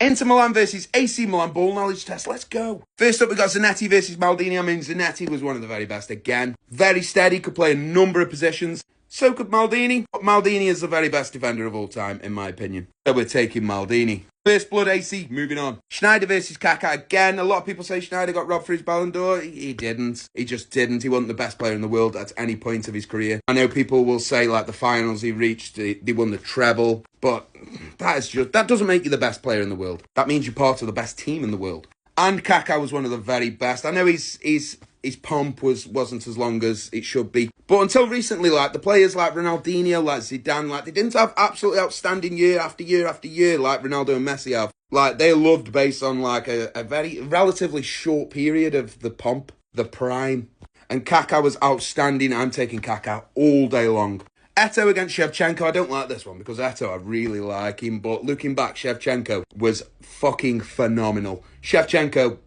Inter Milan versus AC Milan ball knowledge test. Let's go. First up, we got Zanetti versus Maldini. I mean, Zanetti was one of the very best again. Very steady, could play a number of positions. So could Maldini. But Maldini is the very best defender of all time, in my opinion. So we're taking Maldini. First blood AC, moving on. Sneijder versus Kaka again. A lot of people say Sneijder got robbed for his Ballon d'Or. He didn't. He just didn't. He wasn't the best player in the world at any point of his career. I know people will say, like, the finals he reached, they won the treble. But that doesn't make you the best player in the world. That means you're part of the best team in the world. And Kaka was one of the very best. I know his pomp wasn't as long as it should be. But until recently, like, the players like Ronaldinho, like Zidane, like, they didn't have absolutely outstanding year after year after year like Ronaldo and Messi have. Like, they loved based on, like, a very relatively short period of the pomp, the prime. And Kaka was outstanding. I'm taking Kaka all day long. Eto'o against Shevchenko. I don't like this one because Eto'o, I really like him. But looking back, Shevchenko was fucking phenomenal. Shevchenko,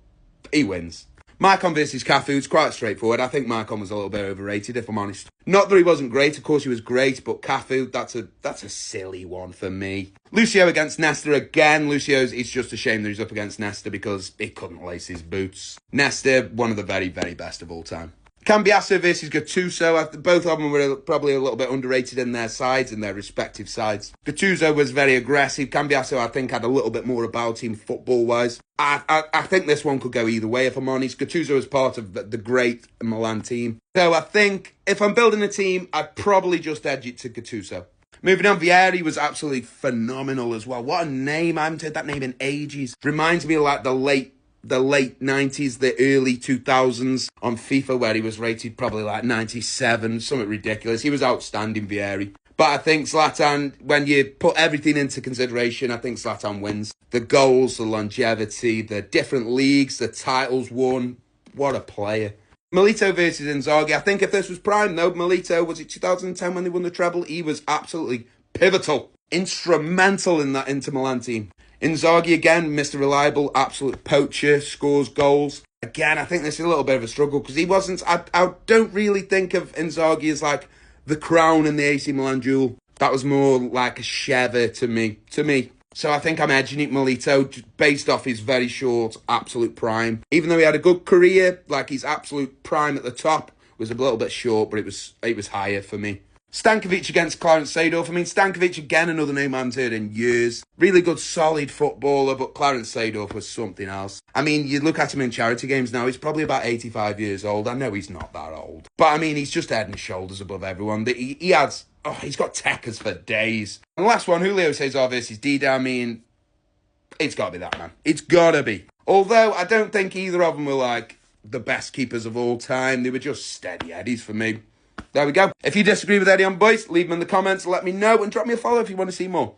he wins. Maicon versus Cafu, it's quite straightforward. I think Maicon was a little bit overrated, if I'm honest. Not that he wasn't great, of course he was great, but Cafu, that's a silly one for me. Lucio against Nesta again. It's just a shame that he's up against Nesta because he couldn't lace his boots. Nesta, one of the very, very best of all time. Cambiasso versus Gattuso. Both of them were probably a little bit underrated in their sides, in their respective sides. Gattuso was very aggressive. Cambiasso, I think, had a little bit more about him football-wise. I think this one could go either way, if I'm honest. Gattuso is part of the great Milan team. So I think if I'm building a team, I'd probably just edge it to Gattuso. Moving on, Vieri was absolutely phenomenal as well. What a name. I haven't heard that name in ages. Reminds me of like the late 90s, the early 2000s on FIFA, where he was rated probably like 97, something ridiculous. He was outstanding, Vieri. But I think Zlatan, when you put everything into consideration, I think Zlatan wins. The goals, the longevity, the different leagues, the titles won. What a player. Milito versus Inzaghi. I think if this was prime, though, Milito, was it 2010 when they won the treble? He was absolutely pivotal, instrumental in that Inter Milan team. Inzaghi, again, Mr. Reliable, absolute poacher, scores goals. Again, I think this is a little bit of a struggle because he wasn't... I don't really think of Inzaghi as like the crown in the AC Milan duel. That was more like a Sheva to me. So I think I'm edging it Milito based off his very short absolute prime. Even though he had a good career, like his absolute prime at the top was a little bit short, but it was higher for me. Stankovic against Clarence Seedorf. I mean, Stankovic, again, another name I haven't heard in years. Really good, solid footballer, but Clarence Seedorf was something else. I mean, you look at him in charity games now, he's probably about 85 years old. I know he's not that old. But, I mean, he's just head and shoulders above everyone. He's got techers for days. And the last one, Julio Cesar versus Dida. I mean, it's got to be that, man. It's got to be. Although, I don't think either of them were, like, the best keepers of all time. They were just steady Eddies for me. There we go. If you disagree with Eddie on boys, leave them in the comments, let me know, and drop me a follow if you want to see more.